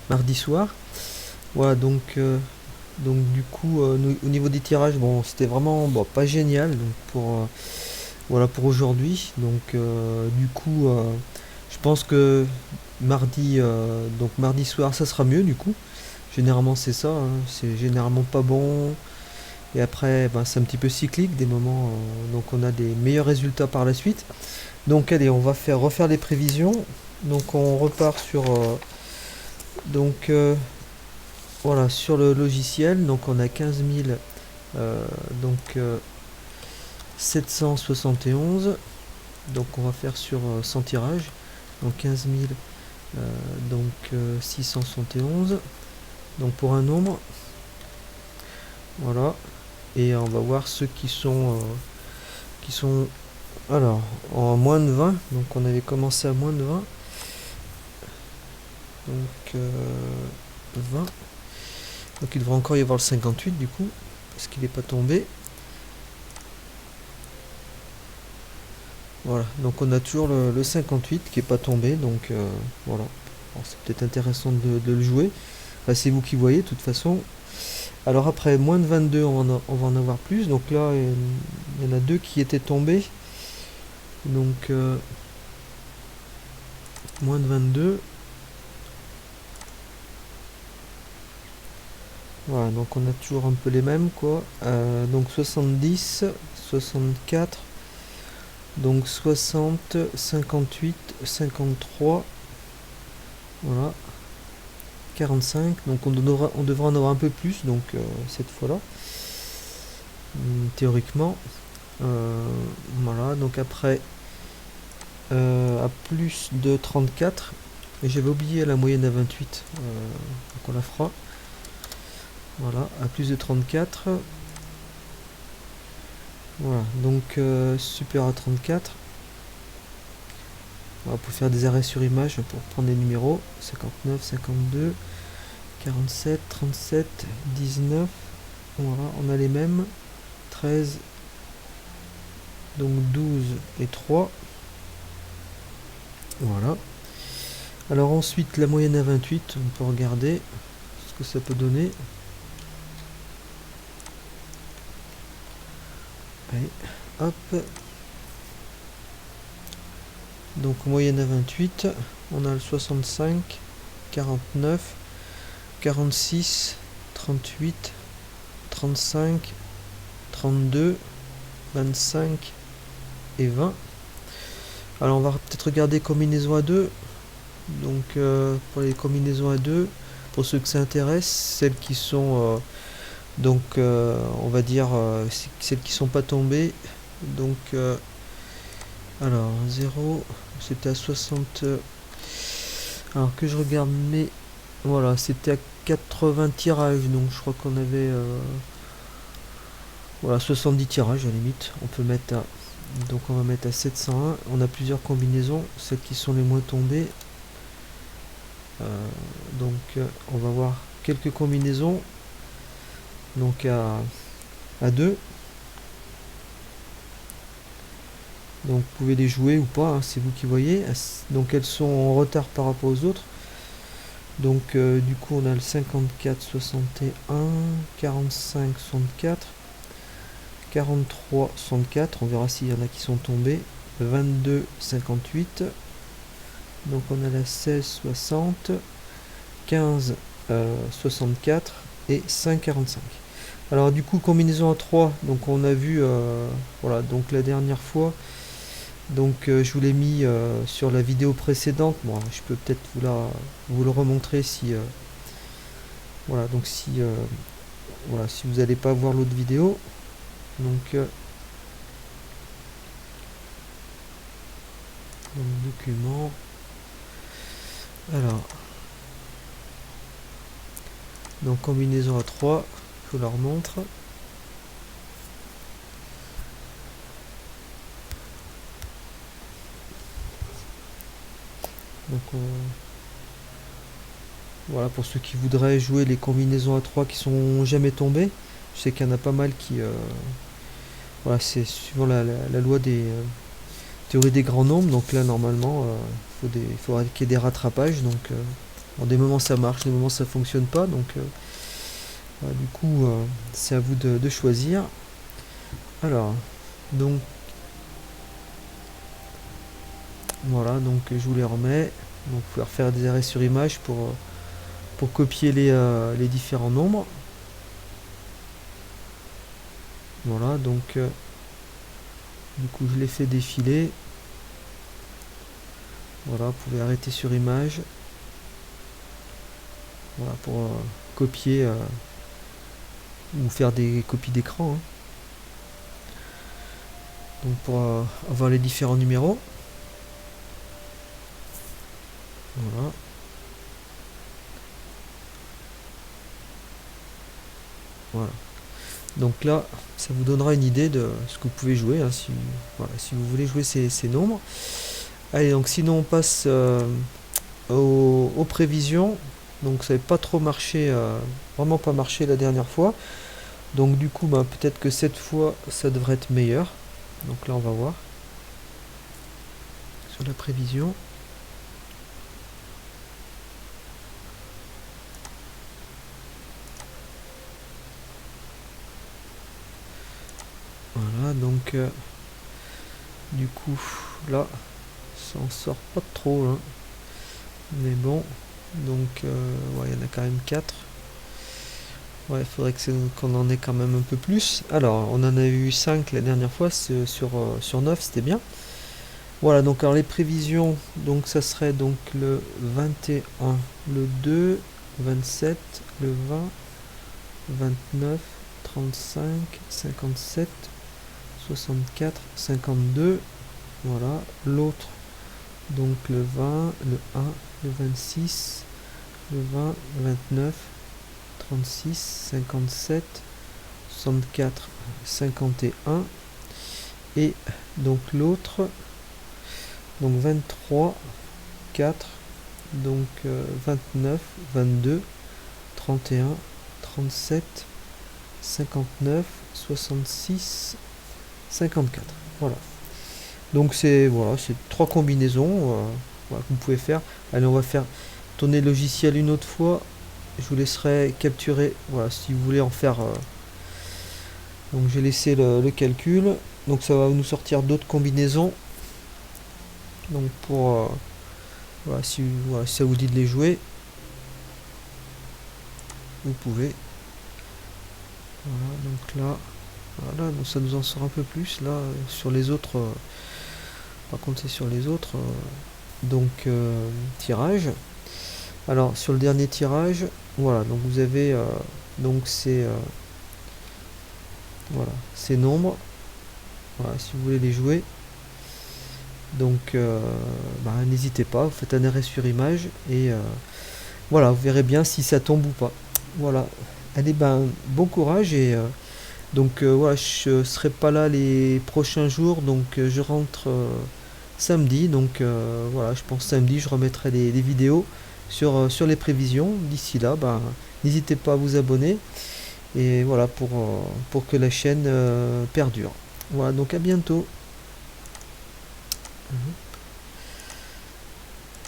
mardi soir. Voilà, donc du coup, au niveau des tirages, bon, c'était vraiment bon, pas génial donc voilà pour aujourd'hui. Du coup, je pense que mardi soir, ça sera mieux du coup. Généralement, c'est ça, hein, c'est généralement pas bon. Et après, ben, c'est un petit peu cyclique, des moments, donc on a des meilleurs résultats par la suite. Donc allez, on va refaire les prévisions. Donc on repart donc euh, voilà, sur le logiciel. Donc on a 15 000 donc 771. Donc on va faire sur 100 tirages. Donc 15 000 671. Donc pour un nombre. Voilà. Et on va voir ceux qui sont alors en moins de 20. Donc on avait commencé à moins de 20. Donc 20. Donc il devrait encore y avoir le 58 du coup, parce qu'il n'est pas tombé. Voilà, donc on a toujours le 58 qui n'est pas tombé, donc voilà. Alors, c'est peut-être intéressant de le jouer. Enfin, c'est vous qui voyez de toute façon. Alors après, moins de 22, on va en avoir plus. Donc là, il y en a deux qui étaient tombés. Donc moins de 22. Voilà, donc on a toujours un peu les mêmes quoi. Donc 70, 64, donc 60, 58, 53, voilà, 45. Donc on devra en avoir un peu plus donc cette fois-là, théoriquement. Voilà, donc après à plus de 34, et j'avais oublié la moyenne à 28, donc on la fera. Voilà, à plus de 34. Voilà, donc super à 34. Voilà, pour faire des arrêts sur image, pour prendre les numéros. 59, 52, 47, 37, 19. Voilà, on a les mêmes. 13, donc 12 et 3. Voilà. Alors ensuite, la moyenne à 28, on peut regarder ce que ça peut donner. Allez, hop. Donc moyenne à 28, on a le 65, 49, 46, 38, 35, 32, 25 et 20. Alors on va peut-être regarder combinaison à 2. Donc pour les combinaisons à 2, pour ceux que ça intéresse, celles qui sont on va dire celles qui sont pas tombées. Donc alors 0, c'était à 60. Alors que je regarde, mais voilà, c'était à 80 tirages, donc je crois qu'on avait voilà 70 tirages à la limite. Donc on va mettre à 701. On a plusieurs combinaisons, celles qui sont les moins tombées. On va voir quelques combinaisons. Donc à 2. Donc vous pouvez les jouer ou pas, hein, c'est vous qui voyez. Donc elles sont en retard par rapport aux autres. Donc du coup on a le 54, 61, 45, 64, 43, 64. On verra s'il y en a qui sont tombés. 22, 58. Donc on a la 16, 60, 15, 64 et 5, 45. Alors du coup combinaison à 3, donc on a vu voilà, donc la dernière fois, donc je vous l'ai mis sur la vidéo précédente. Bon, je peux peut-être vous le remontrer si voilà, donc si voilà, si vous n'allez pas voir l'autre vidéo. Donc dans le document, alors donc combinaison à 3, je vous la remontre. Donc voilà, pour ceux qui voudraient jouer les combinaisons à 3 qui sont jamais tombées. Je sais qu'il y en a pas mal qui voilà, c'est suivant la loi des théorie des grands nombres. Donc là normalement il faudrait qu'il y ait des rattrapages. Donc Bon, des moments ça marche, des moments ça fonctionne pas, donc voilà, du coup c'est à vous de choisir. Alors, donc voilà, donc je vous les remets. Donc vous pouvez refaire des arrêts sur image pour copier les différents nombres. Voilà, donc du coup je les fais défiler. Voilà, vous pouvez arrêter sur image. Voilà, pour copier ou faire des copies d'écran, hein. Donc pour avoir les différents numéros. Voilà. Voilà. Donc là, ça vous donnera une idée de ce que vous pouvez jouer, hein, si, voilà, si vous voulez jouer ces nombres. Allez, donc sinon on passe aux prévisions. Donc ça n'avait pas trop marché, vraiment pas marché la dernière fois. Donc du coup, bah, peut-être que cette fois, ça devrait être meilleur. Donc là, on va voir sur la prévision. Voilà, donc du coup, là, ça en sort pas trop, hein. Mais bon, donc ouais, il y en a quand même 4. Ouais, il faudrait qu'on en ait quand même un peu plus. Alors, on en a eu 5 la dernière fois, sur 9, c'était bien. Voilà, donc alors les prévisions, donc ça serait donc le 21, le 2, 27, le 20, 29, 35, 57, 64, 52. Voilà, l'autre, donc le 20, le 1, le 26, le 20, 29, 36, 57, 64, 51. Et donc l'autre, donc 23, 4, donc 29, 22, 31, 37, 59, 66, 54. Voilà. Donc c'est voilà, c'est 3 combinaisons voilà, que vous pouvez faire. Allez, on va faire tourner le logiciel une autre fois. Je vous laisserai capturer, voilà, si vous voulez en faire. Donc j'ai laissé le calcul. Donc ça va nous sortir d'autres combinaisons. Donc pour voilà, si ça vous dit de les jouer, vous pouvez. Voilà, donc là, voilà, donc ça nous en sort un peu plus là sur les autres. Par contre, c'est sur les autres donc tirages. Alors sur le dernier tirage, voilà, donc vous avez donc voilà, ces nombres. Voilà, si vous voulez les jouer. Donc bah, n'hésitez pas, vous faites un arrêt sur image et voilà, vous verrez bien si ça tombe ou pas. Voilà. Allez, ben bon courage et donc voilà, je serai pas là les prochains jours, donc je rentre samedi, donc voilà, je pense samedi je remettrai des vidéos sur les prévisions. D'ici là, ben, n'hésitez pas à vous abonner et voilà pour que la chaîne perdure. Voilà, donc à bientôt. Mhm.